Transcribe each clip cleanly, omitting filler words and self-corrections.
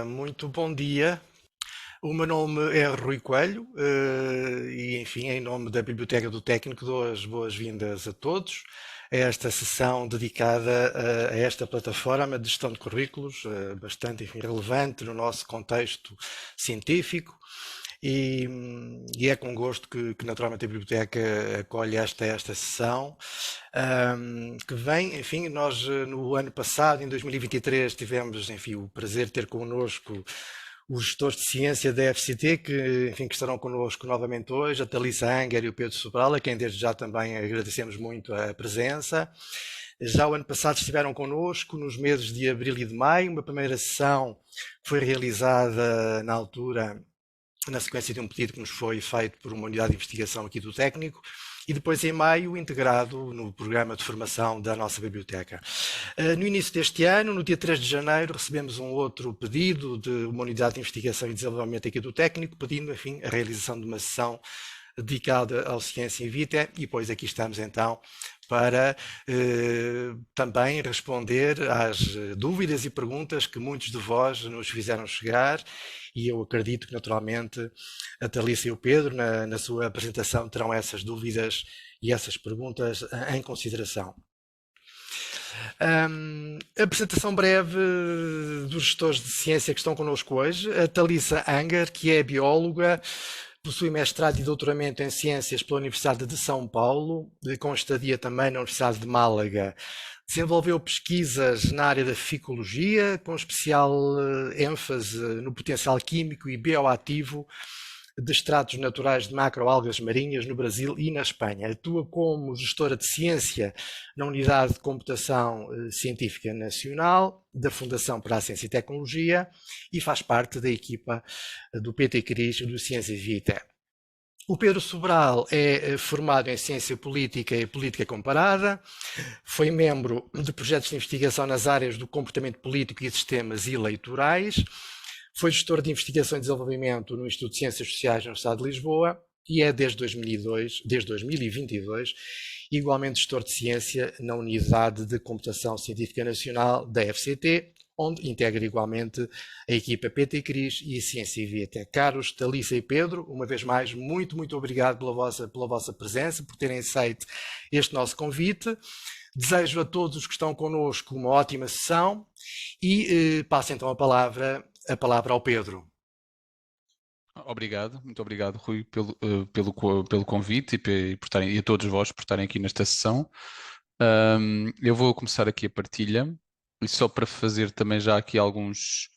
Muito bom dia. O meu nome é Rui Coelho e, enfim, em nome da Biblioteca do Técnico, dou as boas-vindas a todos a esta sessão dedicada a esta plataforma de gestão de currículos, bastante, enfim, relevante no nosso contexto científico. E é com gosto que naturalmente a Biblioteca acolhe esta sessão, que vem, enfim, nós no ano passado, em 2023, tivemos, enfim, o prazer de ter connosco os gestores de ciência da FCT, que, enfim, que estarão connosco novamente hoje, a Thalissa Anger e o Pedro Sobral, a quem desde já também agradecemos muito a presença. Já o ano passado estiveram connosco, nos meses de abril e de maio, uma primeira sessão foi realizada na altura na sequência de um pedido que nos foi feito por uma unidade de investigação aqui do técnico, e depois em maio integrado no programa de formação da nossa biblioteca. No início deste ano, no dia 3 de janeiro, recebemos um outro pedido de uma unidade de investigação e desenvolvimento aqui do técnico, pedindo, enfim, a realização de uma sessão dedicada ao Ciência in Vitae, e depois aqui estamos então para também responder às dúvidas e perguntas que muitos de vós nos fizeram chegar, e eu acredito que naturalmente a Thalissa e o Pedro na sua apresentação terão essas dúvidas e essas perguntas em consideração. Apresentação breve dos gestores de ciência que estão connosco hoje. A Thalissa Anger, que é bióloga, possui mestrado e doutoramento em Ciências pela Universidade de São Paulo, com estadia também na Universidade de Málaga. Desenvolveu pesquisas na área da ficologia, com especial ênfase no potencial químico e bioativo de extratos naturais de macroalgas marinhas no Brasil e na Espanha. Atua como gestora de ciência na Unidade de Computação Científica Nacional da Fundação para a Ciência e Tecnologia e faz parte da equipa do PT CRIS e do Ciência Vitae. O Pedro Sobral é formado em Ciência Política e Política Comparada, foi membro de projetos de investigação nas áreas do comportamento político e sistemas eleitorais, foi gestor de investigação e desenvolvimento no Instituto de Ciências Sociais na Universidade de Lisboa e é desde 2022, igualmente gestor de ciência na Unidade de Computação Científica Nacional da FCT, onde integra igualmente a equipa PT CRIS e a Ciência Vitae. Caros Thalissa e Pedro, uma vez mais, muito obrigado pela vossa presença, por terem aceito este nosso convite. Desejo a todos os que estão connosco uma ótima sessão e passo então a palavra ao Pedro. Obrigado, muito obrigado, Rui, pelo convite e a todos vós por estarem aqui nesta sessão. Eu vou começar aqui a partilha, e só para fazer também já aqui alguns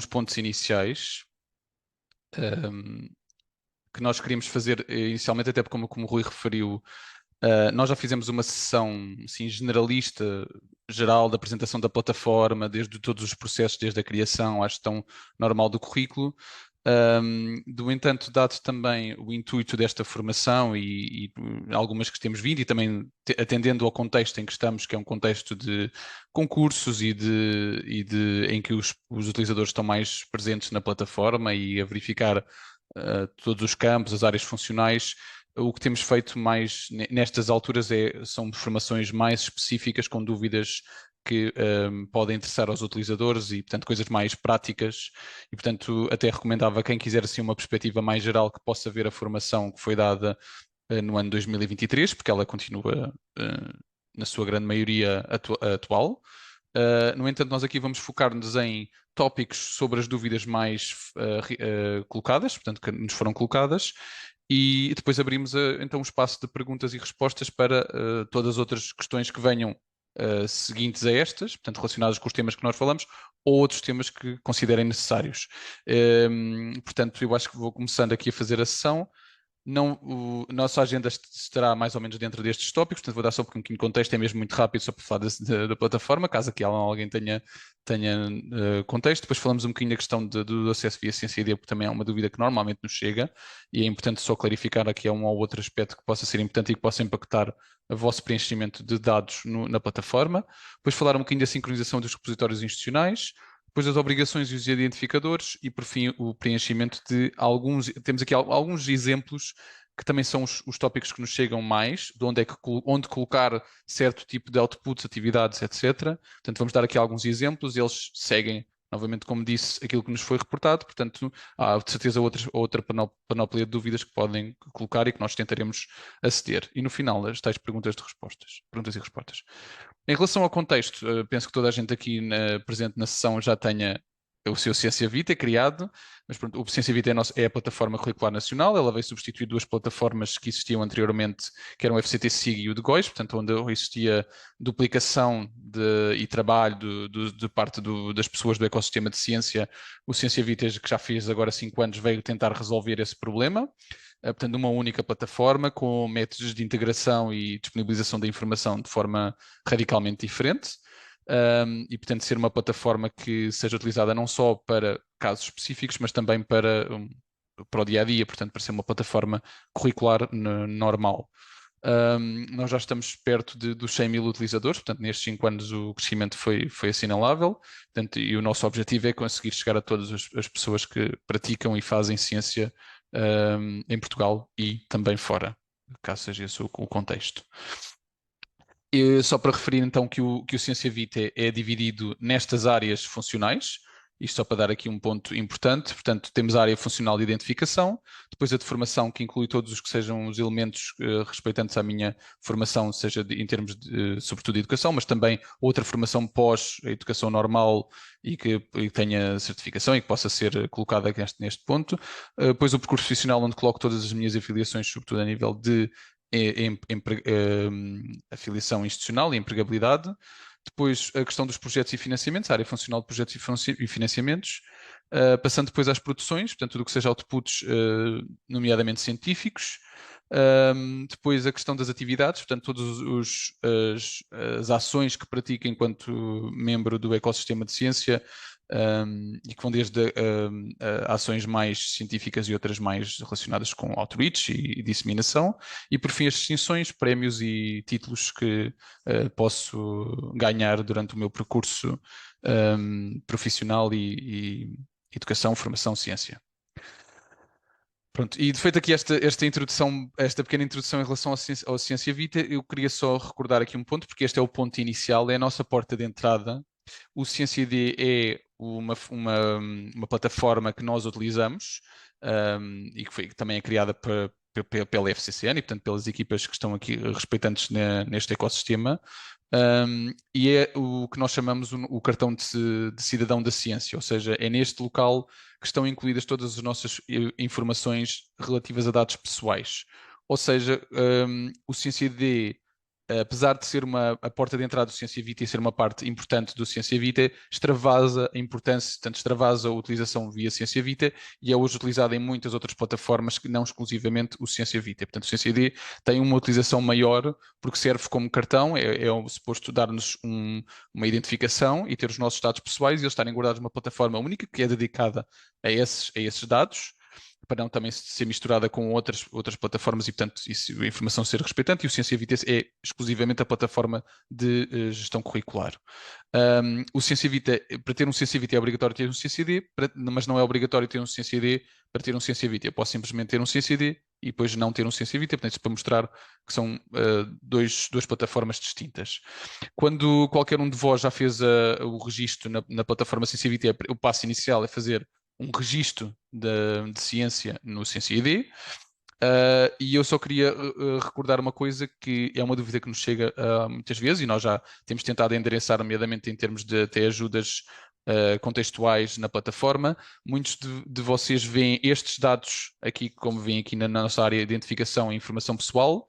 pontos iniciais que nós queríamos fazer inicialmente, até porque como o Rui referiu, nós já fizemos uma sessão assim, generalista, geral, da apresentação da plataforma, desde todos os processos, desde a criação à gestão normal do currículo. No entanto, dado também o intuito desta formação e algumas que temos vindo, e também atendendo ao contexto em que estamos, que é um contexto de concursos em que os utilizadores estão mais presentes na plataforma e a verificar todos os campos, as áreas funcionais, o que temos feito mais nestas alturas são formações mais específicas, com dúvidas que podem interessar aos utilizadores e, portanto, coisas mais práticas. E, portanto, até recomendava a quem quiser assim, uma perspectiva mais geral que possa ver a formação que foi dada no ano 2023, porque ela continua, na sua grande maioria, atual. No entanto, nós aqui vamos focar-nos em tópicos sobre as dúvidas mais colocadas, portanto, que nos foram colocadas, e depois abrimos então um espaço de perguntas e respostas para todas as outras questões que venham seguintes a estas, portanto relacionadas com os temas que nós falamos, ou outros temas que considerem necessários. Portanto, eu acho que vou começando aqui a fazer a sessão. A nossa agenda estará mais ou menos dentro destes tópicos, portanto vou dar só um pouquinho de contexto, é mesmo muito rápido, só para falar da plataforma, caso aqui alguém tenha contexto. Depois falamos um bocadinho da questão do acesso via Ciência ID, porque também é uma dúvida que normalmente nos chega, e é importante só clarificar aqui um ou outro aspecto que possa ser importante e que possa impactar o vosso preenchimento de dados na plataforma. Depois falar um bocadinho da sincronização dos repositórios institucionais, depois as obrigações e os identificadores e, por fim, o preenchimento de temos aqui alguns exemplos que também são os tópicos que nos chegam mais, de onde colocar certo tipo de outputs, atividades, etc. Portanto, vamos dar aqui alguns exemplos, eles seguem Novamente, como disse, aquilo que nos foi reportado, portanto, há de certeza outra panóplia de dúvidas que podem colocar e que nós tentaremos aceder. E no final, as tais perguntas e respostas. Em relação ao contexto, penso que toda a gente aqui presente na sessão já tenha o seu Ciência Vita criado, mas pronto, o Ciência Vita é a plataforma curricular nacional. Ela veio substituir duas plataformas que existiam anteriormente, que eram o FCT-SIG e o DGOIS, portanto, onde existia duplicação e trabalho de parte das pessoas do ecossistema de ciência. O Ciência Vita, que já fez agora 5 anos, veio tentar resolver esse problema. Portanto, uma única plataforma com métodos de integração e disponibilização da informação de forma radicalmente diferente. E, portanto, ser uma plataforma que seja utilizada não só para casos específicos, mas também para o dia a dia, portanto, para ser uma plataforma curricular normal. Nós já estamos perto dos 100 mil utilizadores, portanto, nestes 5 anos o crescimento foi assinalável, portanto, e o nosso objetivo é conseguir chegar a todas as pessoas que praticam e fazem ciência em Portugal e também fora, caso seja esse o contexto. E só para referir então que o Ciência Vitae é dividido nestas áreas funcionais, isto só para dar aqui um ponto importante. Portanto, temos a área funcional de identificação, depois a de formação, que inclui todos os que sejam os elementos respeitantes à minha formação, seja em termos de, sobretudo, de educação, mas também outra formação pós a educação normal e que tenha certificação e que possa ser colocada neste ponto. Depois o percurso profissional, onde coloco todas as minhas afiliações, sobretudo a nível de afiliação institucional e empregabilidade. Depois a questão dos projetos e financiamentos, a área funcional de projetos e financiamentos, passando depois às produções, portanto tudo o que seja outputs, nomeadamente científicos. Depois a questão das atividades, portanto todas as ações que pratica enquanto membro do ecossistema de ciência, e que vão desde ações mais científicas e outras mais relacionadas com outreach e disseminação, e por fim as distinções, prémios e títulos que posso ganhar durante o meu percurso profissional e educação, formação, ciência. Pronto, e feito aqui esta pequena introdução em relação ao Ciência Vita, eu queria só recordar aqui um ponto, porque este é o ponto inicial, é a nossa porta de entrada. O CienciaD é uma plataforma que nós utilizamos e que também é criada pela FCCN e, portanto, pelas equipas que estão aqui respeitantes neste ecossistema. E é o que nós chamamos o cartão de cidadão da ciência, ou seja, é neste local que estão incluídas todas as nossas informações relativas a dados pessoais. Ou seja, o CienciaD, apesar de ser a porta de entrada do Ciência Vitae e ser uma parte importante do Ciência Vitae, extravasa a importância, tanto extravasa a utilização via Ciência Vitae e é hoje utilizada em muitas outras plataformas que não exclusivamente o Ciência Vitae. Portanto, o Ciência Vitae tem uma utilização maior porque serve como cartão, é suposto dar-nos uma identificação e ter os nossos dados pessoais e eles estarem guardados numa plataforma única que é dedicada a esses dados, para não também ser misturada com outras plataformas e, portanto, a informação ser respeitante, e o Ciência Vitae é exclusivamente a plataforma de gestão curricular. O Ciência Vitae, para ter um Ciência Vitae é obrigatório ter um CienciaD, mas não é obrigatório ter um CienciaD para ter um Ciência Vitae. Eu posso simplesmente ter um CienciaD e depois não ter um Ciência Vitae, portanto, isso para mostrar que são duas plataformas distintas. Quando qualquer um de vós já fez o registro na plataforma Ciência Vitae, o passo inicial é fazer um registro de ciência no CienciaD. E eu só queria recordar uma coisa que é uma dúvida que nos chega muitas vezes e nós já temos tentado endereçar, nomeadamente em termos de até ajudas contextuais na plataforma. Muitos de vocês veem estes dados aqui, como veem aqui na nossa área de identificação e informação pessoal,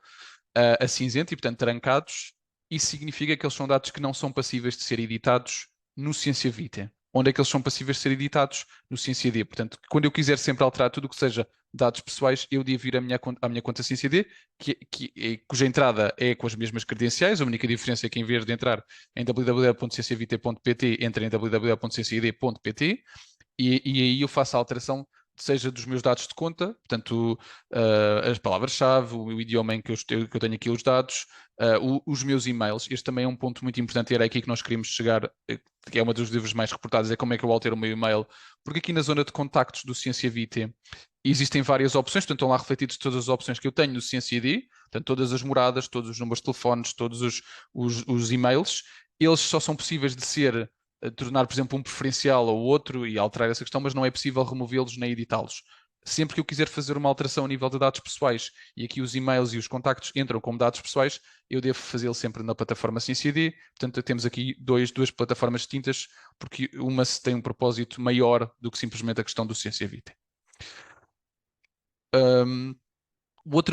a cinzento e, portanto, trancados. Isso significa que eles são dados que não são passíveis de ser editados no Ciência Vitae. Onde é que eles são passíveis de ser editados? No CienciaD. Portanto, quando eu quiser sempre alterar tudo o que seja dados pessoais, eu devo ir à minha conta CienciaD, cuja entrada é com as mesmas credenciais. A única diferença é que em vez de entrar em www.cienciavitae.pt, entra em www.cienciad.pt e aí eu faço a alteração, seja dos meus dados de conta, portanto, as palavras-chave, o idioma em que eu tenho aqui os dados, os meus e-mails. Este também é um ponto muito importante e era aqui que nós queríamos chegar, que é uma dos dúvidas mais reportadas, é como é que eu altero o meu e-mail, porque aqui na zona de contactos do Ciência Vitae existem várias opções, portanto estão lá refletidas todas as opções que eu tenho no CienciaD, portanto todas as moradas, todos os números de telefones, todos os e-mails, eles só são possíveis de ser tornar, por exemplo, um preferencial ou outro e alterar essa questão, mas não é possível removê-los nem editá-los. Sempre que eu quiser fazer uma alteração a nível de dados pessoais e aqui os e-mails e os contactos entram como dados pessoais, eu devo fazê-lo sempre na plataforma CiênciaD. Portanto, temos aqui duas plataformas distintas, porque uma tem um propósito maior do que simplesmente a questão do CiênciaVita.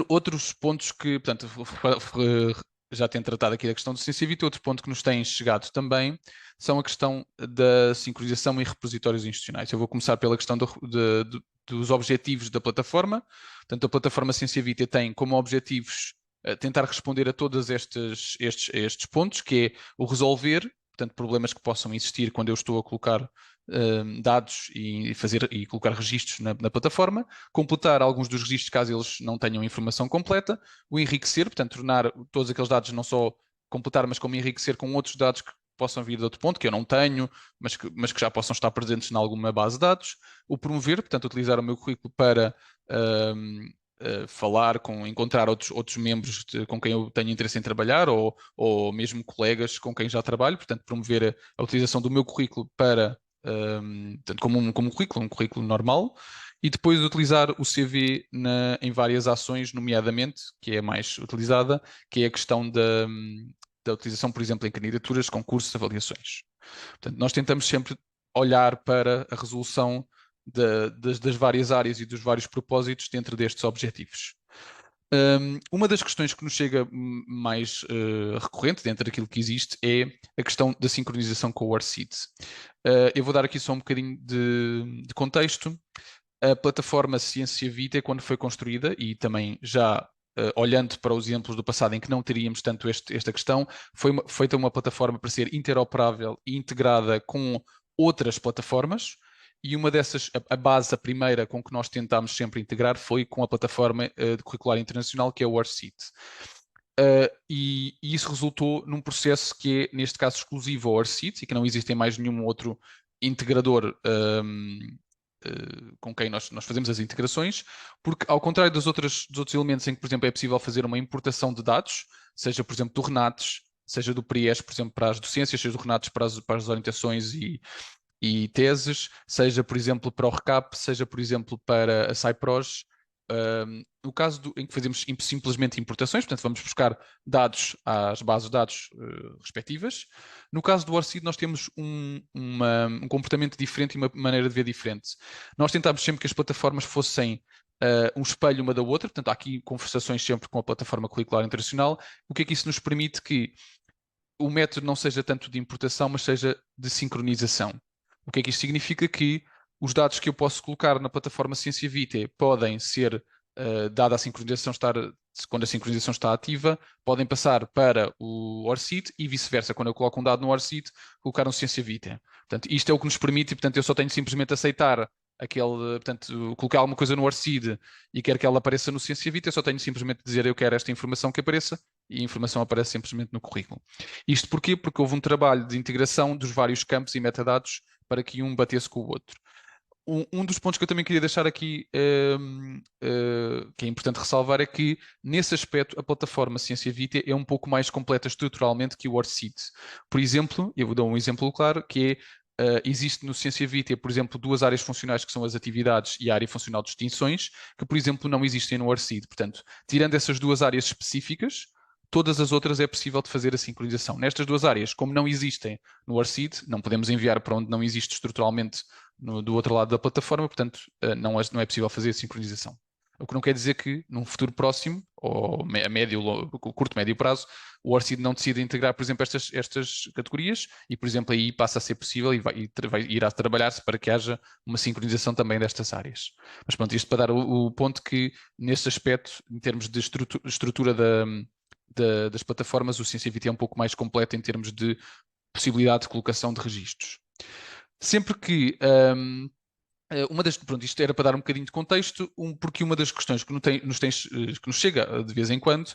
Outros pontos que, portanto, já tenho tratado aqui da questão do CiênciaVita, outro ponto que nos tem chegado também são a questão da sincronização em repositórios institucionais. Eu vou começar pela questão dos objetivos da plataforma. Portanto, a plataforma CiênciaVita tem como objetivos tentar responder a todos estes pontos, que é o resolver, portanto, problemas que possam existir quando eu estou a colocar dados e colocar registros na plataforma, completar alguns dos registros caso eles não tenham informação completa, o enriquecer, portanto, tornar todos aqueles dados não só completar, mas como enriquecer com outros dados que possam vir de outro ponto, que eu não tenho, mas que já possam estar presentes em alguma base de dados, o promover, portanto, utilizar o meu currículo para falar, encontrar outros membros com quem eu tenho interesse em trabalhar ou mesmo colegas com quem já trabalho, portanto, promover a utilização do meu currículo para portanto, como um currículo, um currículo normal, e depois utilizar o CV em várias ações, nomeadamente, que é a mais utilizada, que é a questão da utilização, por exemplo, em candidaturas, concursos, avaliações. Portanto, nós tentamos sempre olhar para a resolução das várias áreas e dos vários propósitos dentro destes objetivos. Uma das questões que nos chega mais recorrente dentro daquilo que existe é a questão da sincronização com o ORCID. Eu vou dar aqui só um bocadinho de contexto. A plataforma CiênciaVita, quando foi construída, e também já olhando para os exemplos do passado em que não teríamos tanto esta questão, foi feita uma plataforma para ser interoperável e integrada com outras plataformas. E uma dessas, a base, a primeira com que nós tentámos sempre integrar foi com a plataforma de curricular internacional, que é o ORCID. E isso resultou num processo que é, neste caso, exclusivo ao ORCID e que não existe em mais nenhum outro integrador com quem nós fazemos as integrações, porque ao contrário dos outros elementos em que, por exemplo, é possível fazer uma importação de dados, seja, por exemplo, do RENATES, seja do PRIES, por exemplo, para as docências, seja do RENATES para as orientações e teses, seja, por exemplo, para o RECAP, seja, por exemplo, para a SciPros. No caso em que fazemos simplesmente importações, portanto, vamos buscar dados às bases de dados respectivas. No caso do ORCID, nós temos um comportamento diferente e uma maneira de ver diferente. Nós tentámos sempre que as plataformas fossem um espelho uma da outra, portanto, há aqui conversações sempre com a plataforma curricular internacional. O que é que isso nos permite? Que o método não seja tanto de importação, mas seja de sincronização. O que é que isto significa? Que os dados que eu posso colocar na plataforma CiênciaVita podem ser, dada a sincronização quando a sincronização está ativa, podem passar para o ORCID e vice-versa. Quando eu coloco um dado no ORCID, colocar um CiênciaVita. Portanto, isto é o que nos permite, e portanto, eu só tenho simplesmente aceitar portanto, colocar alguma coisa no ORCID e quero que ela apareça no CiênciaVita, eu só tenho simplesmente de dizer eu quero esta informação que apareça e a informação aparece simplesmente no currículo. Isto porquê? Porque houve um trabalho de integração dos vários campos e metadados para que um batesse com o outro. Um dos pontos que eu também queria deixar aqui, que é importante ressalvar, é que, nesse aspecto, a plataforma CiênciaVita é um pouco mais completa estruturalmente que o ORCID. Por exemplo, eu vou dar um exemplo claro, que é, existe no CiênciaVita, por exemplo, duas áreas funcionais que são as atividades e a área funcional de distinções, que, por exemplo, não existem no ORCID. Portanto, tirando essas duas áreas específicas, todas as outras é possível de fazer a sincronização. Nestas duas áreas, como não existem no ORCID, não podemos enviar para onde não existe estruturalmente do outro lado da plataforma, portanto, não é possível fazer a sincronização. O que não quer dizer que, num futuro próximo, ou a médio, curto, médio prazo, o ORCID não decida integrar, por exemplo, estas categorias e, por exemplo, aí passa a ser possível e irá trabalhar-se para que haja uma sincronização também destas áreas. Mas pronto, isto para dar o ponto que, nesse aspecto, em termos de estrutura das plataformas, o CiênciaVita é um pouco mais completo em termos de possibilidade de colocação de registros. Sempre que pronto, isto era para dar um bocadinho de contexto, porque uma das questões que nos chega de vez em quando,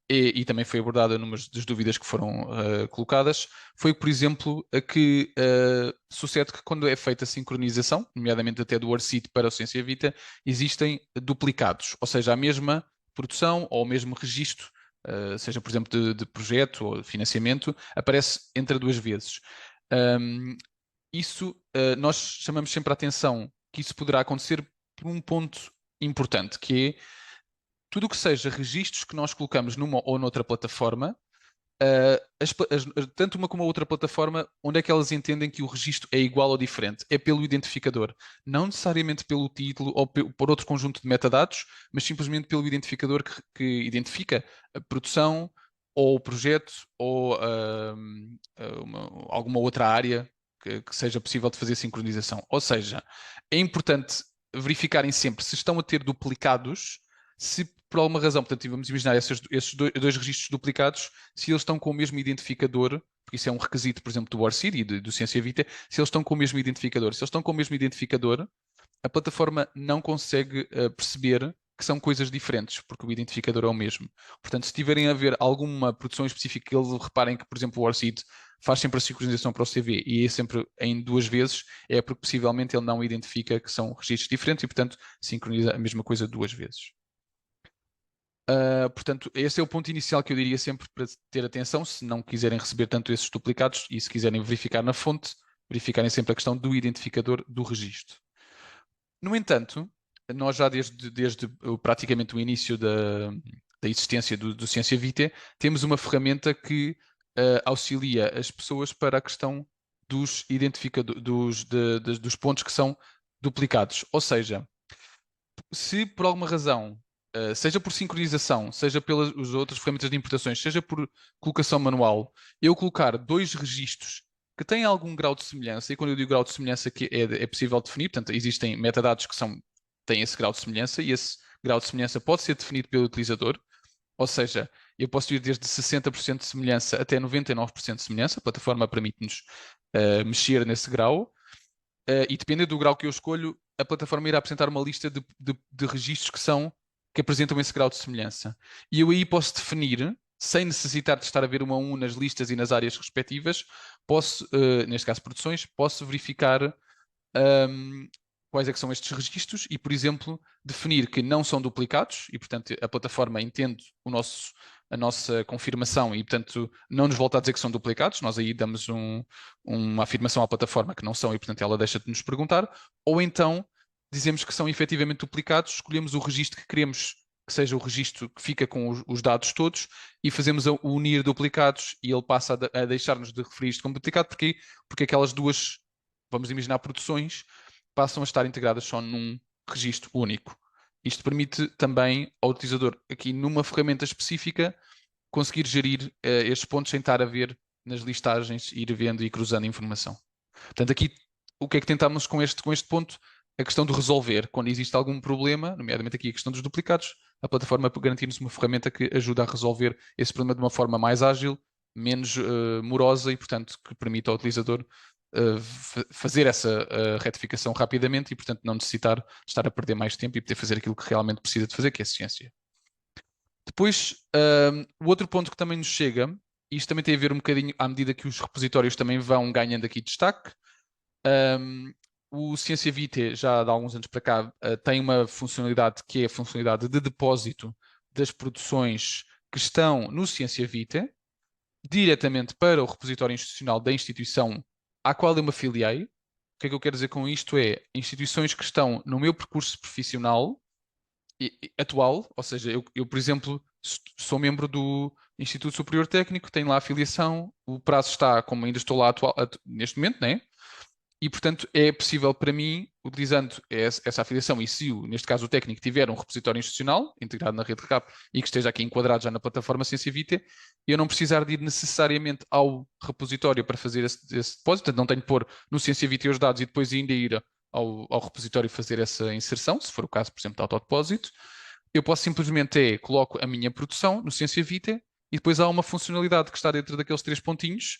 e também foi abordada numa das dúvidas que foram colocadas, foi, por exemplo, a que sucede que quando é feita a sincronização, nomeadamente até do ORCID para o CiênciaVita, existem duplicados, ou seja, a mesma produção ou o mesmo registro, seja, por exemplo, de projeto ou de financiamento, aparece entre duas vezes. isso nós chamamos sempre a atenção que isso poderá acontecer por um ponto importante, que é tudo o que seja registros que nós colocamos numa ou noutra plataforma, tanto uma como a outra plataforma, onde é que elas entendem que o registro é igual ou diferente? É pelo identificador. Não necessariamente pelo título ou por outro conjunto de metadados, mas simplesmente pelo identificador que identifica a produção ou o projeto ou alguma outra área que seja possível de fazer sincronização. Ou seja, é importante verificarem sempre se estão a ter duplicados, se por alguma razão, portanto, vamos imaginar esses dois registros duplicados, se eles estão com o mesmo identificador, porque isso é um requisito, por exemplo, do ORCID e do Ciência Vita, se eles estão com o mesmo identificador. Se eles estão com o mesmo identificador, a plataforma não consegue perceber que são coisas diferentes, porque o identificador é o mesmo. Portanto, se tiverem a ver alguma produção específica, que eles reparem que, por exemplo, o ORCID faz sempre a sincronização para o CV e é sempre em 2 vezes, é porque possivelmente ele não identifica que são registros diferentes e, portanto, sincroniza a mesma coisa 2 vezes. Portanto, esse é o ponto inicial que eu diria sempre para ter atenção, se não quiserem receber tanto esses duplicados e se quiserem verificar na fonte, verificarem sempre a questão do identificador do registro. No entanto, nós já desde praticamente o início da existência do Ciência Vitae, temos uma ferramenta que auxilia as pessoas para a questão dos dos pontos que são duplicados. Ou seja, se por alguma razão, seja por sincronização, seja pelas outras ferramentas de importações, seja por colocação manual, eu colocar 2 registros que têm algum grau de semelhança, e quando eu digo grau de semelhança que é possível definir, portanto, existem metadados que têm esse grau de semelhança, e esse grau de semelhança pode ser definido pelo utilizador, ou seja, eu posso ir desde 60% de semelhança até 99% de semelhança, a plataforma permite-nos mexer nesse grau, e dependendo do grau que eu escolho, a plataforma irá apresentar uma lista de registros que apresentam esse grau de semelhança. E eu aí posso definir, sem necessitar de estar a ver um a um nas listas e nas áreas respectivas, posso, neste caso produções, posso verificar quais é que são estes registros e, por exemplo, definir que não são duplicados e, portanto, a plataforma entende a nossa confirmação e, portanto, não nos volta a dizer que são duplicados. Nós aí damos uma afirmação à plataforma que não são e, portanto, ela deixa de nos perguntar. Ou então, dizemos que são efetivamente duplicados, escolhemos o registro que queremos que seja o registro que fica com os dados todos e fazemos o unir duplicados e ele passa a deixar-nos de referir isto como duplicado. Porquê? Porque aquelas duas, vamos imaginar, produções passam a estar integradas só num registro único. Isto permite também ao utilizador, aqui numa ferramenta específica, conseguir gerir estes pontos sem estar a ver nas listagens, ir vendo e cruzando informação. Portanto, aqui o que é que tentamos com este ponto? A questão de resolver. Quando existe algum problema, nomeadamente aqui a questão dos duplicados, a plataforma garantir-nos uma ferramenta que ajuda a resolver esse problema de uma forma mais ágil, menos morosa e, portanto, que permite ao utilizador fazer essa retificação rapidamente e, portanto, não necessitar de estar a perder mais tempo e poder fazer aquilo que realmente precisa de fazer, que é a ciência. Depois, o outro ponto que também nos chega, e isto também tem a ver um bocadinho à medida que os repositórios também vão ganhando aqui destaque, o Ciência Vitae, já de alguns anos para cá, tem uma funcionalidade que é a funcionalidade de depósito das produções que estão no Ciência Vitae, diretamente para o repositório institucional da instituição à qual eu me afiliei. O que é que eu quero dizer com isto? É instituições que estão no meu percurso profissional atual, ou seja, eu, por exemplo, sou membro do Instituto Superior Técnico, tenho lá a afiliação, o prazo está como ainda estou lá neste momento, né? E, portanto, é possível para mim, utilizando essa afiliação, e se, neste caso, o técnico tiver um repositório institucional integrado na rede RECAP e que esteja aqui enquadrado já na plataforma Ciência Vitae, eu não precisar de ir necessariamente ao repositório para fazer esse depósito, portanto, não tenho de pôr no Ciência Vitae os dados e depois ainda ir ao repositório fazer essa inserção, se for o caso, por exemplo, de autodepósito. Eu posso simplesmente coloco a minha produção no Ciência Vitae e depois há uma funcionalidade que está dentro daqueles 3 pontinhos,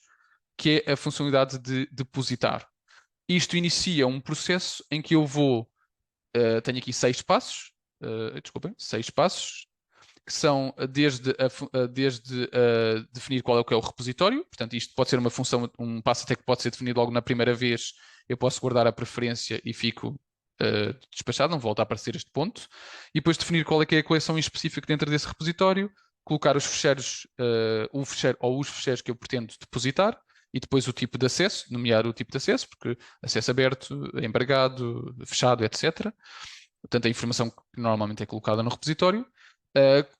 que é a funcionalidade de depositar. Isto inicia um processo em que eu tenho aqui 6 passos, desculpem, 6 passos, que são desde definir qual é o que é o repositório, portanto isto pode ser uma função, um passo até que pode ser definido logo na primeira vez, eu posso guardar a preferência e fico despachado, não volta a aparecer este ponto, e depois definir qual é que é a coleção em específico dentro desse repositório, colocar os ficheiros, um ficheiro ou os ficheiros que eu pretendo depositar, e depois o tipo de acesso, nomear o tipo de acesso, porque acesso aberto, embargado, fechado, etc. Portanto, a informação que normalmente é colocada no repositório.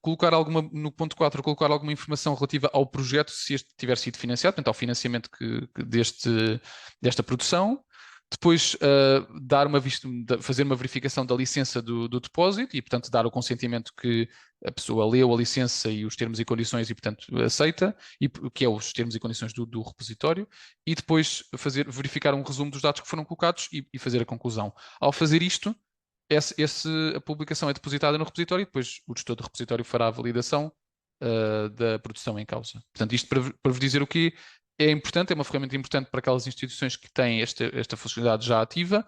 Colocar no ponto 4, colocar alguma informação relativa ao projeto, se este tiver sido financiado, portanto, ao financiamento desta produção. Depois, fazer uma verificação da licença do depósito e, portanto, dar o consentimento que a pessoa leu a licença e os termos e condições e, portanto, aceita, que é os termos e condições do repositório. E depois verificar um resumo dos dados que foram colocados e fazer a conclusão. Ao fazer isto, a publicação é depositada no repositório e depois o gestor do repositório fará a validação da produção em causa. Portanto, isto para vos dizer o que é importante, é uma ferramenta importante para aquelas instituições que têm esta funcionalidade já ativa,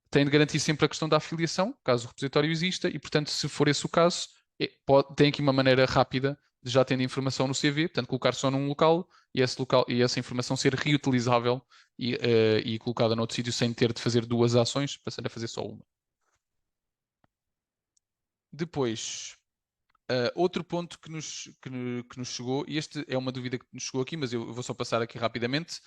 têm de garantir sempre a questão da afiliação, caso o repositório exista, e, portanto, se for esse o caso, tem aqui uma maneira rápida de já tendo informação no CV, portanto, colocar só num local e essa informação ser reutilizável e colocada noutro sítio sem ter de fazer duas ações, passando a fazer só uma. Depois, outro ponto que nos chegou, e este é uma dúvida que nos chegou aqui, mas eu vou só passar aqui rapidamente,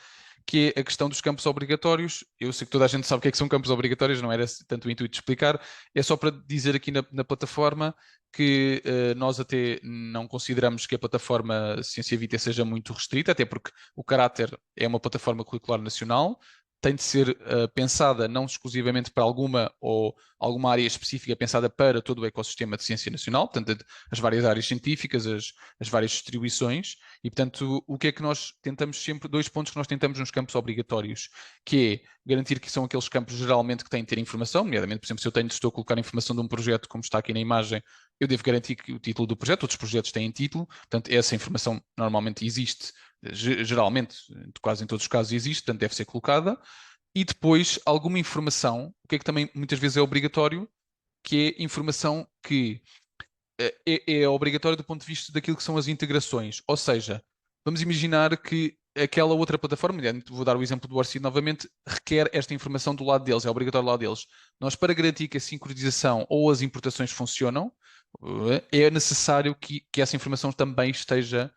que é a questão dos campos obrigatórios. Eu sei que toda a gente sabe o que é que são campos obrigatórios, não era tanto o intuito de explicar, é só para dizer aqui na plataforma que nós até não consideramos que a plataforma Ciência Vitae seja muito restrita, até porque o caráter é uma plataforma curricular nacional, tem de ser pensada não exclusivamente para alguma ou alguma área específica, pensada para todo o ecossistema de ciência nacional, portanto, as várias áreas científicas, as várias distribuições, e, portanto, o que é que nós tentamos sempre, dois pontos que nós tentamos nos campos obrigatórios, que é garantir que são aqueles campos geralmente que têm de ter informação, nomeadamente, por exemplo, se eu estou a colocar informação de um projeto, como está aqui na imagem, eu devo garantir que o título do projeto, outros projetos têm título, portanto, essa informação normalmente existe, geralmente, quase em todos os casos existe, portanto deve ser colocada, e depois alguma informação, o que é que também muitas vezes é obrigatório, que é informação que é obrigatória do ponto de vista daquilo que são as integrações, ou seja, vamos imaginar que aquela outra plataforma, vou dar o exemplo do Orcid novamente, requer esta informação do lado deles, é obrigatório do lado deles. Nós, para garantir que a sincronização ou as importações funcionam, é necessário que essa informação também esteja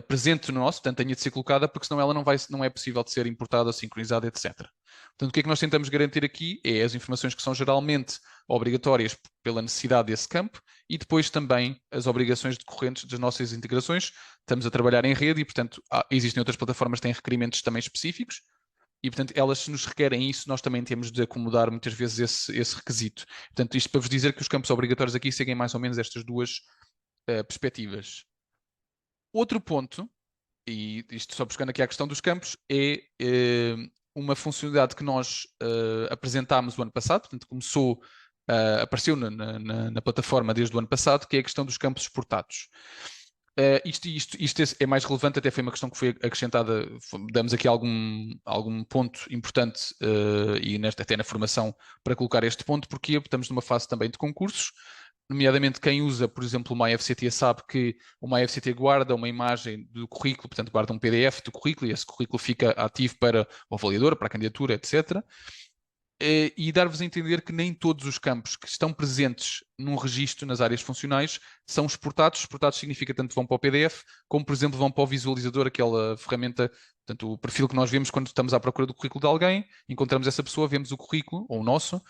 presente no nosso, portanto tenha de ser colocada, porque senão ela não é possível de ser importada, sincronizada, etc. Portanto, o que é que nós tentamos garantir aqui é as informações que são geralmente obrigatórias pela necessidade desse campo e depois também as obrigações decorrentes das nossas integrações. Estamos a trabalhar em rede e, portanto, existem outras plataformas que têm requerimentos também específicos e, portanto, elas se nos requerem isso, nós também temos de acomodar muitas vezes esse requisito. Portanto, isto para vos dizer que os campos obrigatórios aqui seguem mais ou menos estas duas perspectivas. Outro ponto, e isto só buscando aqui a questão dos campos, é uma funcionalidade que nós apresentámos o ano passado, portanto apareceu na plataforma desde o ano passado, que é a questão dos campos exportados. Isto é mais relevante, até foi uma questão que foi acrescentada, damos aqui algum ponto importante e até na formação para colocar este ponto, porque estamos numa fase também de concursos, nomeadamente quem usa, por exemplo, o MyFCT sabe que o MyFCT guarda uma imagem do currículo, portanto guarda um PDF do currículo e esse currículo fica ativo para o avaliador, para a candidatura, etc. E dar-vos a entender que nem todos os campos que estão presentes num registro nas áreas funcionais são exportados. Exportados significa tanto vão para o PDF, como, por exemplo, vão para o visualizador, aquela ferramenta, portanto, o perfil que nós vemos quando estamos à procura do currículo de alguém, encontramos essa pessoa, vemos o currículo, ou o nosso,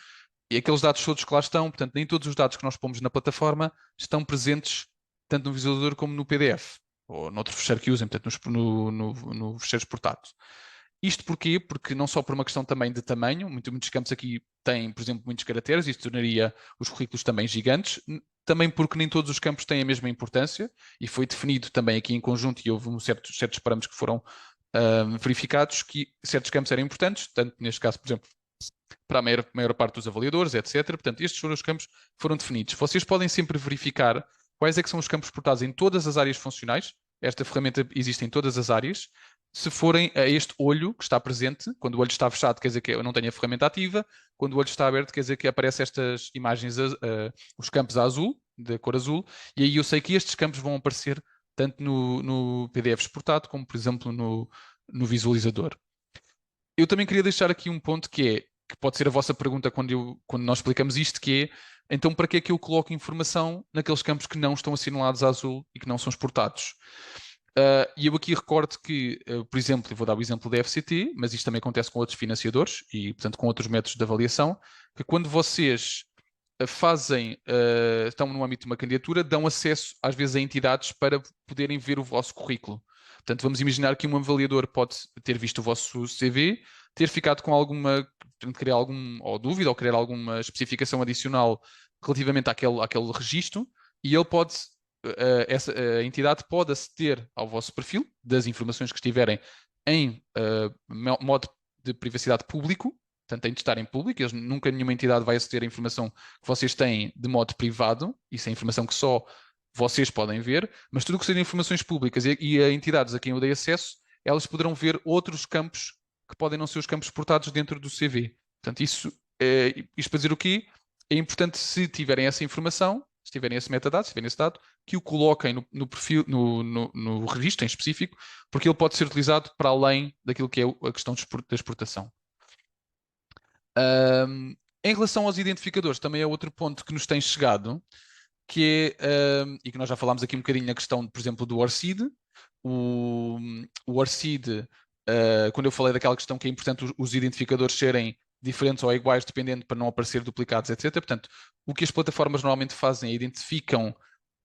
e aqueles dados todos que lá estão, portanto, nem todos os dados que nós pomos na plataforma estão presentes tanto no visualizador como no PDF, ou noutro fecheiro que usem, portanto, no fecheiro exportado. Isto porquê? Porque não só por uma questão também de tamanho, muitos campos aqui têm, por exemplo, muitos caracteres, isto tornaria os currículos também gigantes, também porque nem todos os campos têm a mesma importância, e foi definido também aqui em conjunto, e houve certos parâmetros que foram verificados, que certos campos eram importantes, tanto neste caso, por exemplo, para a maior parte dos avaliadores, etc. Portanto, estes foram os campos que foram definidos. Vocês podem sempre verificar quais é que são os campos exportados em todas as áreas funcionais. Esta ferramenta existe em todas as áreas. Se forem a este olho que está presente, quando o olho está fechado, quer dizer que eu não tenho a ferramenta ativa. Quando o olho está aberto, quer dizer que aparecem estas imagens, os campos a azul, da cor azul, e aí eu sei que estes campos vão aparecer tanto no PDF exportado, como, por exemplo, no visualizador. Eu também queria deixar aqui um ponto que pode ser a vossa pergunta quando nós explicamos isto, que é, então para que é que eu coloco informação naqueles campos que não estão assinalados a azul e que não são exportados? E eu aqui recordo que, por exemplo, eu vou dar o exemplo da FCT, mas isto também acontece com outros financiadores e, portanto, com outros métodos de avaliação, que quando vocês estão no âmbito de uma candidatura, dão acesso às vezes a entidades para poderem ver o vosso currículo. Portanto, vamos imaginar que um avaliador pode ter visto o vosso CV, ter ficado com alguma, querer ou dúvida ou querer alguma especificação adicional relativamente àquele registro, e ele pode, a entidade pode aceder ao vosso perfil, das informações que estiverem em modo de privacidade público. Portanto, tem de estar em público. Nunca nenhuma entidade vai aceder à informação que vocês têm de modo privado. Isso é informação que só vocês podem ver. Mas tudo o que sejam informações públicas e a entidades a quem eu dei acesso, elas poderão ver outros campos que podem não ser os campos portados dentro do CV. Portanto, isto para dizer o quê? É importante, se tiverem essa informação, se tiverem esse metadado, se tiverem esse dado, que o coloquem no perfil, no registro em específico, porque ele pode ser utilizado para além daquilo que é a questão da exportação. Em relação aos identificadores, também é outro ponto que nos tem chegado, que é, e que nós já falámos aqui um bocadinho na questão, por exemplo, do ORCID. O ORCID, quando eu falei daquela questão que é importante os identificadores serem diferentes ou iguais, dependendo para não aparecer duplicados, etc. Portanto, o que as plataformas normalmente fazem é identificam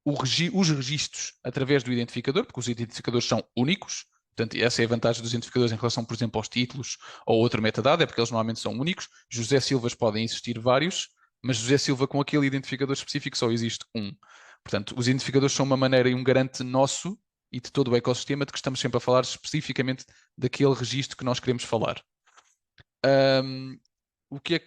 os registros através do identificador, porque os identificadores são únicos. Portanto, essa é a vantagem dos identificadores em relação, por exemplo, aos títulos ou outro metadado, é porque eles normalmente são únicos. José Silvas podem existir vários, mas José Silva com aquele identificador específico só existe um. Portanto, os identificadores são uma maneira e um garante nosso e de todo o ecossistema de que estamos sempre a falar especificamente daquele registro que nós queremos falar. O que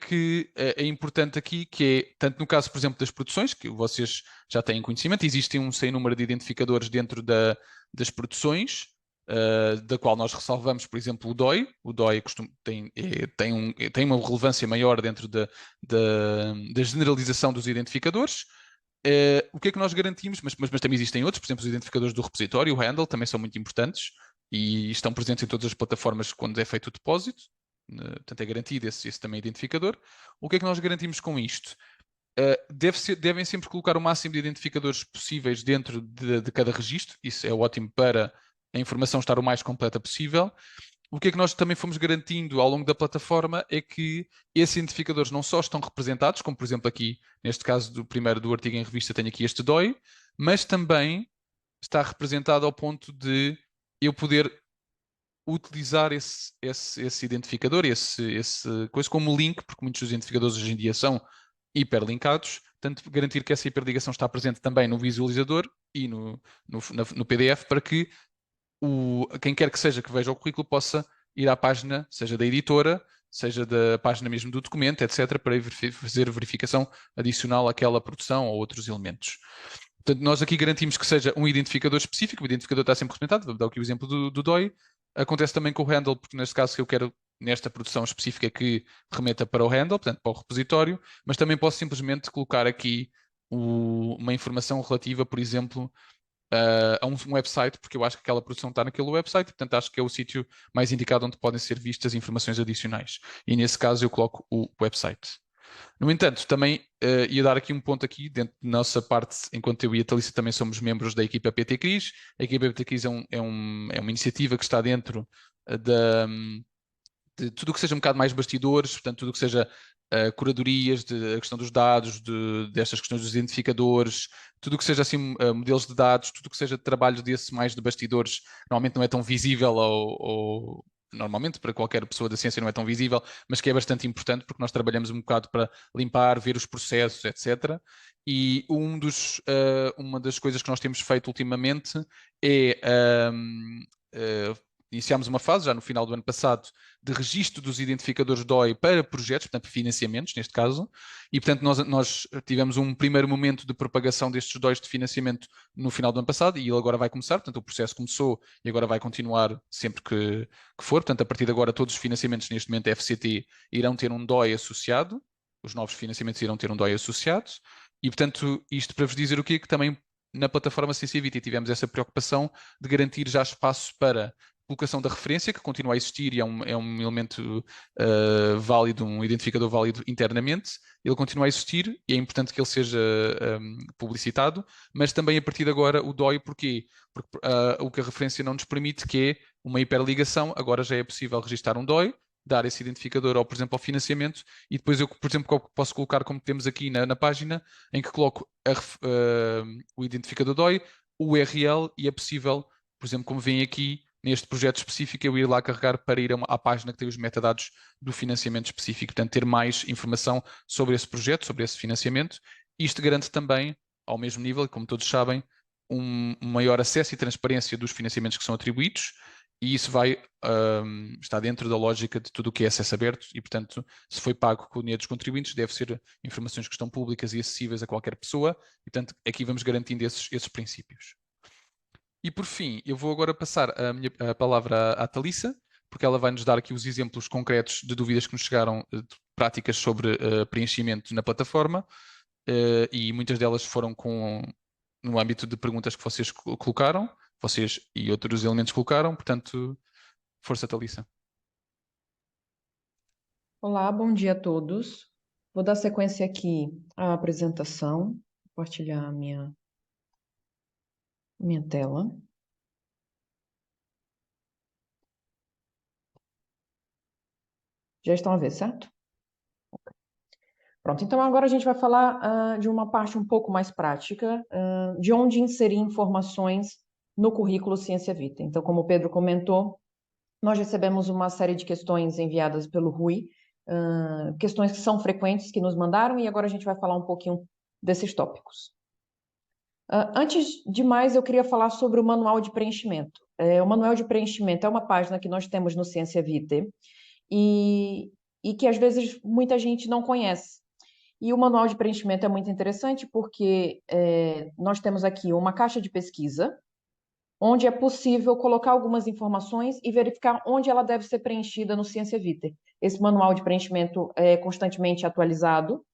é importante aqui, que é, tanto no caso, por exemplo, das produções, que vocês já têm conhecimento, existem um sem número de identificadores dentro das produções, da qual nós ressalvamos, por exemplo, o DOI. O DOI tem uma relevância maior dentro da generalização dos identificadores. O que é que nós garantimos? Mas também existem outros, por exemplo, os identificadores do repositório, o handle, também são muito importantes e estão presentes em todas as plataformas quando é feito o depósito. Portanto, é garantido esse também identificador. O que é que nós garantimos com isto? Devem sempre colocar o máximo de identificadores possíveis dentro de cada registro. Isso é ótimo para a informação estar o mais completa possível. O que é que nós também fomos garantindo ao longo da plataforma é que esses identificadores não só estão representados, como por exemplo aqui, neste caso do artigo em revista, tenho aqui este DOI, mas também está representado ao ponto de eu poder utilizar esse identificador, esse coisa como link, porque muitos dos identificadores hoje em dia são hiperlinkados, portanto, garantir que essa hiperligação está presente também no visualizador e no PDF, para que quem quer que seja que veja o currículo possa ir à página, seja da editora, seja da página mesmo do documento, etc., para fazer verificação adicional àquela produção ou outros elementos. Portanto, nós aqui garantimos que seja um identificador específico, o identificador está sempre representado, vou dar aqui o exemplo do DOI. Acontece também com o handle, porque neste caso que eu quero, nesta produção específica, que remeta para o handle, portanto para o repositório, mas também posso simplesmente colocar aqui uma informação relativa, por exemplo, a um website, porque eu acho que aquela produção está naquele website, portanto acho que é o sítio mais indicado onde podem ser vistas informações adicionais. E nesse caso eu coloco o website. No entanto, também ia dar aqui um ponto aqui, dentro da nossa parte, enquanto eu e a Thalissa também somos membros da equipa PT Cris. A equipa PT Cris é uma iniciativa que está dentro de tudo o que seja um bocado mais bastidores, portanto, tudo o que seja curadorias, a questão dos dados, destas questões dos identificadores, tudo o que seja assim modelos de dados, tudo o que seja trabalho desse mais de bastidores, normalmente não é tão visível ou normalmente para qualquer pessoa da ciência não é tão visível, mas que é bastante importante porque nós trabalhamos um bocado para limpar, ver os processos, etc. E uma das coisas que nós temos feito ultimamente é iniciámos uma fase, já no final do ano passado, de registro dos identificadores DOI para projetos, portanto, financiamentos, neste caso, e, portanto, nós tivemos um primeiro momento de propagação destes DOIs de financiamento no final do ano passado, e ele agora vai começar, portanto, o processo começou e agora vai continuar sempre que for, portanto, a partir de agora, todos os financiamentos, neste momento, FCT, irão ter um DOI associado, os novos financiamentos irão ter um DOI associado, e, portanto, isto para vos dizer o quê? Que também na plataforma Sensivity tivemos essa preocupação de garantir já espaço para colocação da referência, que continua a existir e é um elemento válido, um identificador válido internamente. Ele continua a existir e é importante que ele seja publicitado, mas também a partir de agora o DOI, porquê? Porque o que a referência não nos permite, que é uma hiperligação, agora já é possível registrar um DOI, dar esse identificador, por exemplo, ao financiamento, e depois eu, por exemplo, posso colocar, como temos aqui na página, em que coloco o identificador DOI, o URL, e é possível, por exemplo, como vem aqui, neste projeto específico, eu ir lá carregar para ir à página que tem os metadados do financiamento específico, portanto, ter mais informação sobre esse projeto, sobre esse financiamento. Isto garante também, ao mesmo nível, como todos sabem, um maior acesso e transparência dos financiamentos que são atribuídos, e isso está dentro da lógica de tudo o que é acesso aberto e, portanto, se foi pago com o dinheiro dos contribuintes, deve ser informações que estão públicas e acessíveis a qualquer pessoa, e, portanto, aqui vamos garantindo esses princípios. E por fim, eu vou agora passar a palavra à Thalissa, porque ela vai nos dar aqui os exemplos concretos de dúvidas que nos chegaram, de práticas sobre preenchimento na plataforma, e muitas delas foram no âmbito de perguntas que vocês colocaram, vocês e outros elementos colocaram, portanto, força, Thalissa. Olá, bom dia a todos. Vou dar sequência aqui à apresentação, compartilhar a minha tela. Já estão a ver, certo? Pronto, então agora a gente vai falar de uma parte um pouco mais prática, de onde inserir informações no currículo Ciência Vita. Então, como o Pedro comentou, nós recebemos uma série de questões enviadas pelo Rui, questões que são frequentes, que nos mandaram, e agora a gente vai falar um pouquinho desses tópicos. Antes de mais, eu queria falar sobre o manual de preenchimento. O manual de preenchimento é uma página que nós temos no Ciência Vitae e que, às vezes, muita gente não conhece. E o manual de preenchimento é muito interessante porque nós temos aqui uma caixa de pesquisa, onde é possível colocar algumas informações e verificar onde ela deve ser preenchida no Ciência Vitae. Esse manual de preenchimento é constantemente atualizado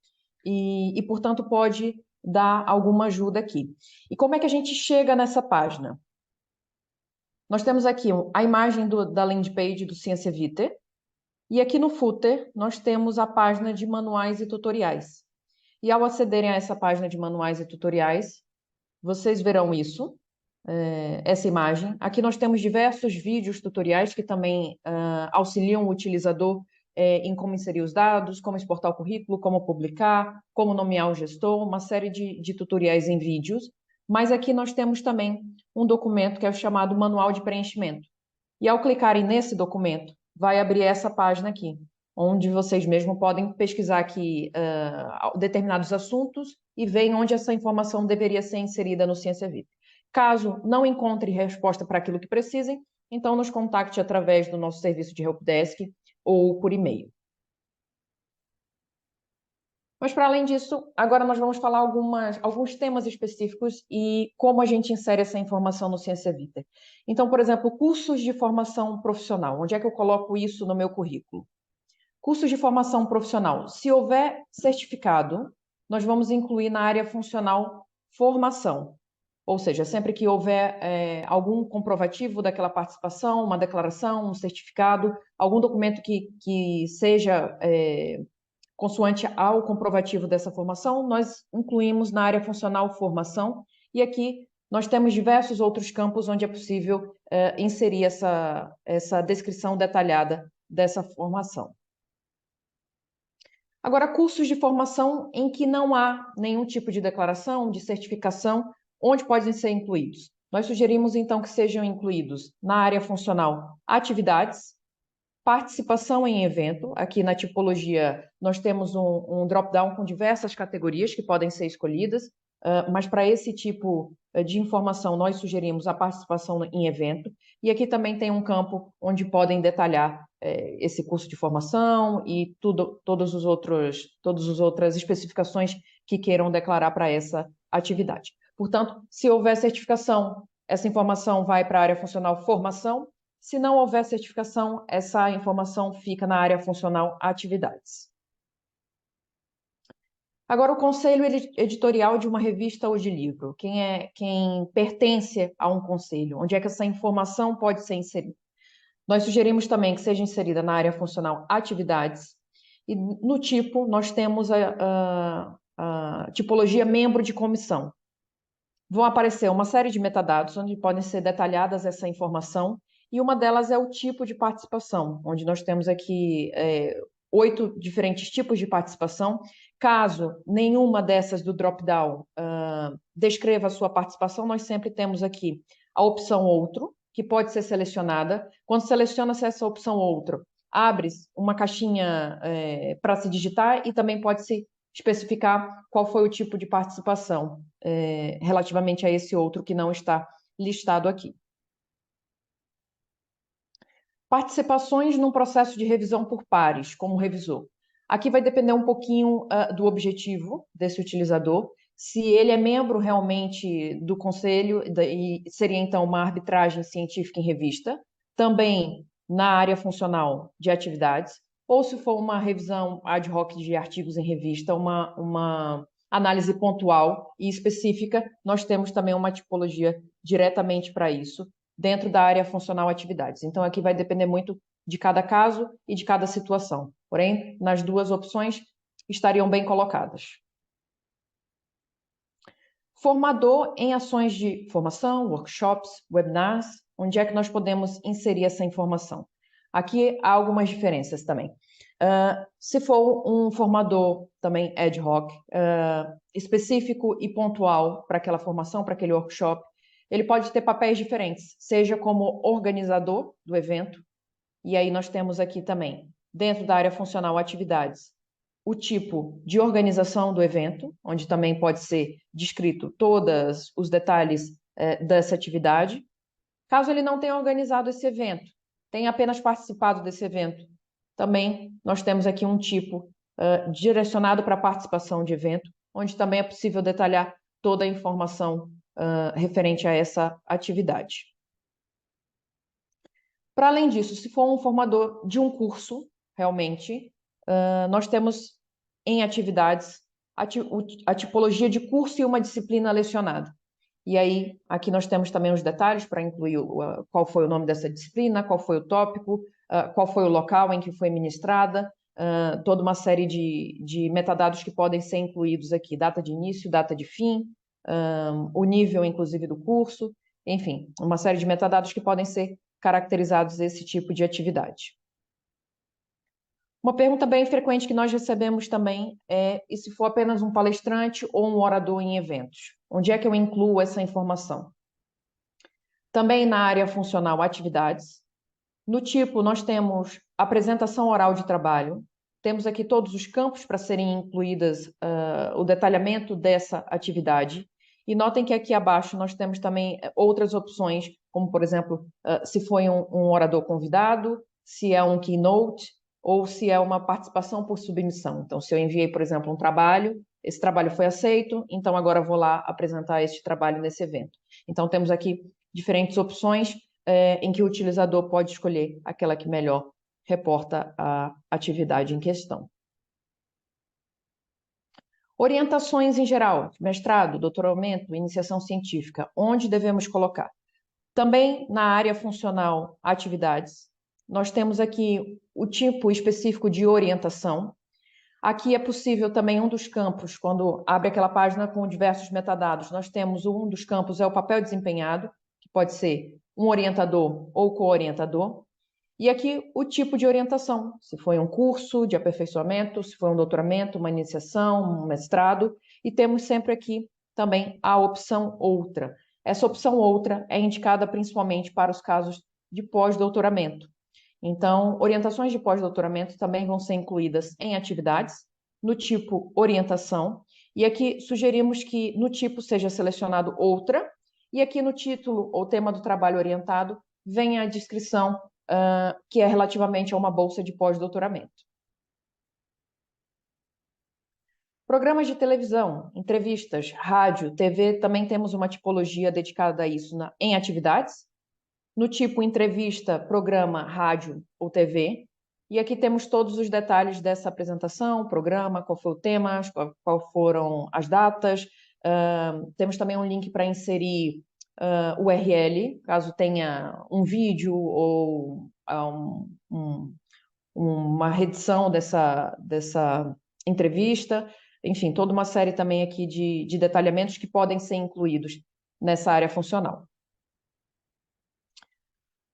e, portanto, pode dar alguma ajuda aqui. E como é que a gente chega nessa página? Nós temos aqui a imagem da landing page do Ciência Vitae, e aqui no footer nós temos a página de manuais e tutoriais. E ao acederem a essa página de manuais e tutoriais, vocês verão isso, essa imagem. Aqui nós temos diversos vídeos tutoriais que também auxiliam o utilizador em como inserir os dados, como exportar o currículo, como publicar, como nomear o gestor, uma série de tutoriais em vídeos. Mas aqui nós temos também um documento que é o chamado Manual de Preenchimento. E ao clicarem nesse documento, vai abrir essa página aqui, onde vocês mesmos podem pesquisar aqui determinados assuntos e ver onde essa informação deveria ser inserida no Ciência Vitae. Caso não encontre resposta para aquilo que precisem, então nos contacte através do nosso serviço de helpdesk ou por e-mail. Mas, para além disso, agora nós vamos falar alguns temas específicos e como a gente insere essa informação no Ciência Vitae. Então, por exemplo, cursos de formação profissional. Onde é que eu coloco isso no meu currículo? Cursos de formação profissional. Se houver certificado, nós vamos incluir na área funcional formação. Ou seja, sempre que houver algum comprovativo daquela participação, uma declaração, um certificado, algum documento que seja consoante ao comprovativo dessa formação, nós incluímos na área funcional formação, e aqui nós temos diversos outros campos onde é possível inserir essa descrição detalhada dessa formação. Agora, cursos de formação em que não há nenhum tipo de declaração, de certificação, onde podem ser incluídos? Nós sugerimos, então, que sejam incluídos na área funcional atividades, participação em evento. Aqui na tipologia nós temos um drop-down com diversas categorias que podem ser escolhidas, mas para esse tipo de informação nós sugerimos a participação em evento. E aqui também tem um campo onde podem detalhar esse curso de formação e todas as outras especificações que queiram declarar para essa atividade. Portanto, se houver certificação, essa informação vai para a área funcional formação. Se não houver certificação, essa informação fica na área funcional atividades. Agora, o conselho editorial de uma revista ou de livro. Quem pertence a um conselho? Onde é que essa informação pode ser inserida? Nós sugerimos também que seja inserida na área funcional atividades, e no tipo nós temos a tipologia membro de comissão. Vão aparecer uma série de metadados onde podem ser detalhadas essa informação, e uma delas é o tipo de participação, onde nós temos aqui 8 diferentes tipos de participação. Caso nenhuma dessas do drop-down descreva a sua participação, nós sempre temos aqui a opção outro, que pode ser selecionada. Quando seleciona-se essa opção outro, abre uma caixinha para se digitar, e também pode se especificar qual foi o tipo de participação relativamente a esse outro que não está listado aqui. Participações num processo de revisão por pares, como revisor. Aqui vai depender um pouquinho do objetivo desse utilizador. Se ele é membro realmente do conselho, e seria então uma arbitragem científica em revista, também na área funcional de atividades, ou se for uma revisão ad hoc de artigos em revista, uma análise pontual e específica, nós temos também uma tipologia diretamente para isso, dentro da área funcional atividades. Então, aqui vai depender muito de cada caso e de cada situação. Porém, nas duas opções estariam bem colocadas. Formador em ações de formação, workshops, webinars, onde é que nós podemos inserir essa informação? Aqui há algumas diferenças também. Se for um formador também ad hoc, específico e pontual para aquela formação, para aquele workshop, ele pode ter papéis diferentes, seja como organizador do evento, e aí nós temos aqui também, dentro da área funcional atividades, o tipo de organização do evento, onde também pode ser descrito todos os detalhes dessa atividade. Caso ele não tenha organizado esse evento, tenha apenas participado desse evento, também nós temos aqui um tipo direcionado para participação de evento, onde também é possível detalhar toda a informação referente a essa atividade. Para além disso, se for um formador de um curso, realmente, nós temos em atividades a tipologia de curso e uma disciplina lecionada. E aí, aqui nós temos também os detalhes para incluir qual foi o nome dessa disciplina, qual foi o tópico, qual foi o local em que foi ministrada, toda uma série de metadados que podem ser incluídos aqui, data de início, data de fim, o nível, inclusive, do curso, enfim, uma série de metadados que podem ser caracterizados esse tipo de atividade. Uma pergunta bem frequente que nós recebemos também e se for apenas um palestrante ou um orador em eventos? Onde é que eu incluo essa informação? Também na área funcional atividades. No tipo, nós temos apresentação oral de trabalho. Temos aqui todos os campos para serem incluídas o detalhamento dessa atividade. E notem que aqui abaixo nós temos também outras opções, como, por exemplo, se foi um orador convidado, se é um keynote, ou se é uma participação por submissão. Então, se eu enviei, por exemplo, um trabalho, esse trabalho foi aceito, então agora vou lá apresentar este trabalho nesse evento. Então, temos aqui diferentes opções em que o utilizador pode escolher aquela que melhor reporta a atividade em questão. Orientações em geral, mestrado, doutoramento, iniciação científica, onde devemos colocar? Também na área funcional atividades, nós temos aqui o tipo específico de orientação. Aqui é possível também um dos campos, quando abre aquela página com diversos metadados, nós temos um dos campos, é o papel desempenhado, que pode ser um orientador ou co-orientador. E aqui o tipo de orientação, se foi um curso de aperfeiçoamento, se foi um doutoramento, uma iniciação, um mestrado, e temos sempre aqui também a opção outra. Essa opção outra é indicada principalmente para os casos de pós-doutoramento. Então, orientações de pós-doutoramento também vão ser incluídas em atividades, no tipo orientação, e aqui sugerimos que no tipo seja selecionado outra, e aqui no título ou tema do trabalho orientado venha a descrição que é relativamente a uma bolsa de pós-doutoramento. Programas de televisão, entrevistas, rádio, TV, também temos uma tipologia dedicada a isso em atividades, no tipo entrevista, programa, rádio ou TV. E aqui temos todos os detalhes dessa apresentação, programa, qual foi o tema, qual foram as datas. Temos também um link para inserir URL, caso tenha um vídeo ou uma redição dessa entrevista, enfim, toda uma série também aqui de detalhamentos que podem ser incluídos nessa área funcional.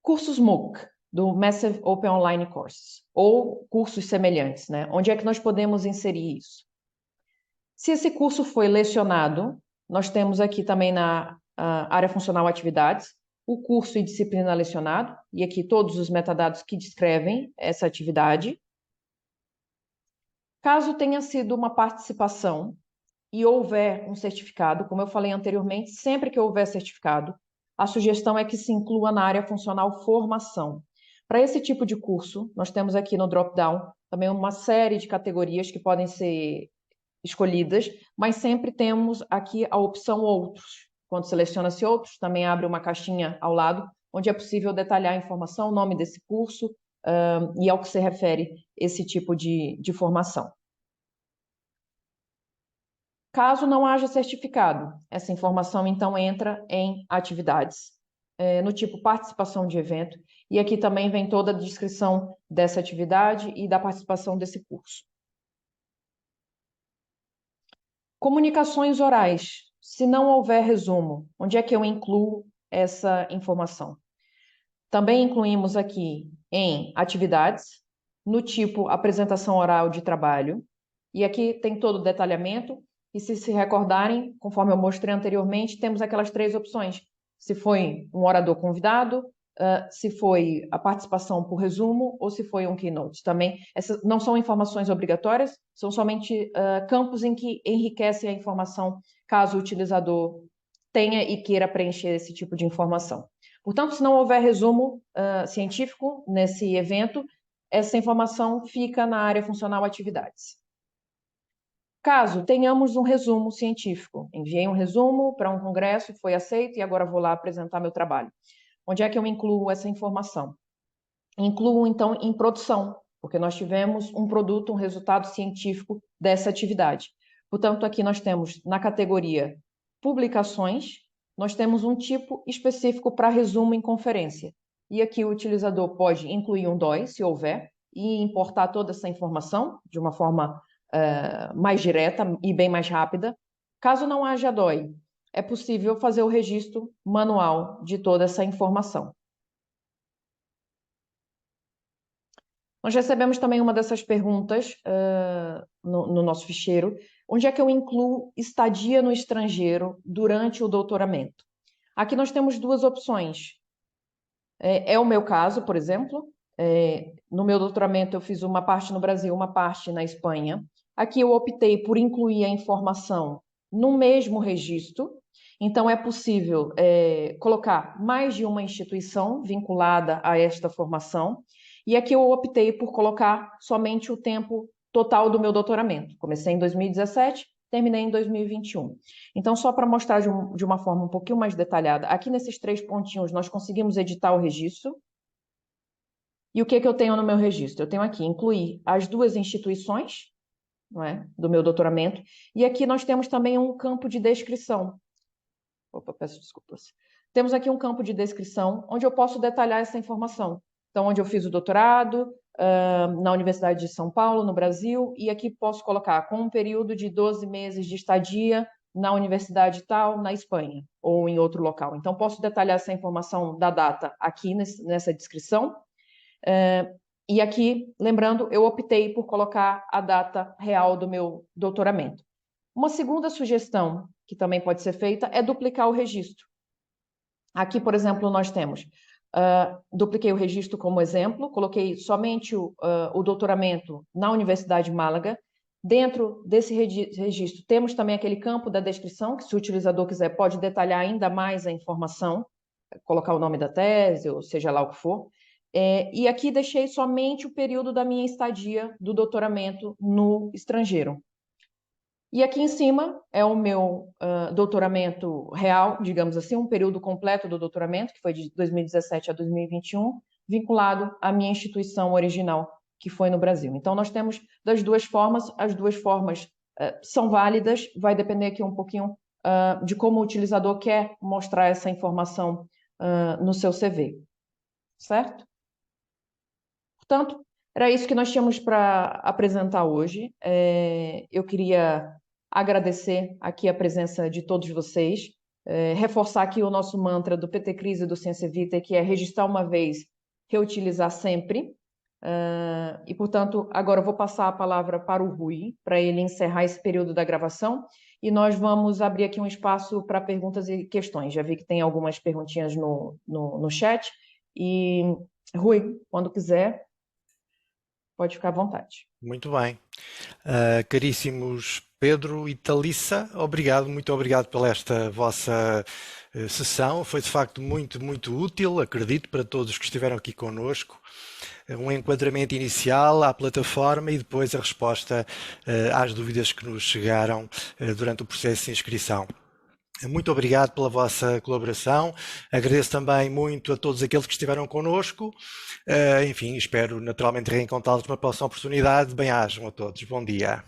Cursos MOOC, do Massive Open Online Courses, ou cursos semelhantes, né? Onde é que nós podemos inserir isso? Se esse curso foi lecionado, nós temos aqui também na área funcional atividades, o curso e disciplina lecionado, e aqui todos os metadados que descrevem essa atividade. Caso tenha sido uma participação e houver um certificado, como eu falei anteriormente, sempre que houver certificado, a sugestão é que se inclua na área funcional formação. Para esse tipo de curso, nós temos aqui no drop-down também uma série de categorias que podem ser escolhidas, mas sempre temos aqui a opção outros. Quando seleciona-se outros, também abre uma caixinha ao lado, onde é possível detalhar a informação, o nome desse curso e ao que se refere esse tipo de formação. Caso não haja certificado, essa informação então entra em atividades, no tipo participação de evento, e aqui também vem toda a descrição dessa atividade e da participação desse curso. Comunicações orais, se não houver resumo, onde é que eu incluo essa informação? Também incluímos aqui em atividades, no tipo apresentação oral de trabalho, e aqui tem todo o detalhamento, e se recordarem, conforme eu mostrei anteriormente, temos aquelas 3 opções. Se foi um orador convidado, se foi a participação por resumo ou se foi um keynote. Também, essas não são informações obrigatórias, são somente campos em que enriquecem a informação, caso o utilizador tenha e queira preencher esse tipo de informação. Portanto, se não houver resumo científico nesse evento, essa informação fica na área funcional atividades. Caso tenhamos um resumo científico, enviei um resumo para um congresso, foi aceito e agora vou lá apresentar meu trabalho. Onde é que eu incluo essa informação? Incluo, então, em produção, porque nós tivemos um produto, um resultado científico dessa atividade. Portanto, aqui nós temos, na categoria publicações, nós temos um tipo específico para resumo em conferência. E aqui o utilizador pode incluir um DOI, se houver, e importar toda essa informação de uma forma mais direta e bem mais rápida. Caso não haja DOI, é possível fazer o registro manual de toda essa informação. Nós recebemos também uma dessas perguntas no nosso ficheiro, onde é que eu incluo estadia no estrangeiro durante o doutoramento? Aqui nós temos 2 opções. É o meu caso, por exemplo, no meu doutoramento eu fiz uma parte no Brasil, uma parte na Espanha. Aqui eu optei por incluir a informação no mesmo registro, então é possível colocar mais de uma instituição vinculada a esta formação, e aqui eu optei por colocar somente o tempo total do meu doutoramento. Comecei em 2017, terminei em 2021. Então, só para mostrar de uma forma um pouquinho mais detalhada, aqui nesses 3 pontinhos nós conseguimos editar o registro. E o que eu tenho no meu registro? Eu tenho aqui incluir as 2 instituições, não é, do meu doutoramento, e aqui nós temos também um campo de descrição. Opa, peço desculpas. Temos aqui um campo de descrição, onde eu posso detalhar essa informação. Então, onde eu fiz o doutorado, na Universidade de São Paulo, no Brasil, e aqui posso colocar com um período de 12 meses de estadia na universidade tal, na Espanha, ou em outro local. Então, posso detalhar essa informação da data aqui nessa descrição. E aqui, lembrando, eu optei por colocar a data real do meu doutoramento. Uma segunda sugestão que também pode ser feita é duplicar o registro. Aqui, por exemplo, nós temos, dupliquei o registro como exemplo, coloquei somente o doutoramento na Universidade de Málaga. Dentro desse registro, temos também aquele campo da descrição, que se o utilizador quiser pode detalhar ainda mais a informação, colocar o nome da tese, ou seja lá o que for. E aqui deixei somente o período da minha estadia do doutoramento no estrangeiro. E aqui em cima é o meu doutoramento real, digamos assim, um período completo do doutoramento, que foi de 2017 a 2021, vinculado à minha instituição original, que foi no Brasil. Então, nós temos das 2 formas, as 2 formas são válidas, vai depender aqui um pouquinho de como o utilizador quer mostrar essa informação no seu CV, certo? Portanto, era isso que nós tínhamos para apresentar hoje. Eu queria agradecer aqui a presença de todos vocês, reforçar aqui o nosso mantra do PT Crise e do Ciência Vita, que é registrar uma vez, reutilizar sempre. E, portanto, agora eu vou passar a palavra para o Rui, para ele encerrar esse período da gravação, e nós vamos abrir aqui um espaço para perguntas e questões. Já vi que tem algumas perguntinhas no chat. E, Rui, quando quiser, pode ficar à vontade. Muito bem. Caríssimos Pedro e Thalissa, muito obrigado pela esta vossa sessão. Foi de facto muito, muito útil, acredito, para todos que estiveram aqui connosco. Um enquadramento inicial à plataforma e depois a resposta às dúvidas que nos chegaram durante o processo de inscrição. Muito obrigado pela vossa colaboração. Agradeço também muito a todos aqueles que estiveram connosco. Enfim, espero naturalmente reencontrá-los numa próxima oportunidade. Bem-ajam a todos. Bom dia.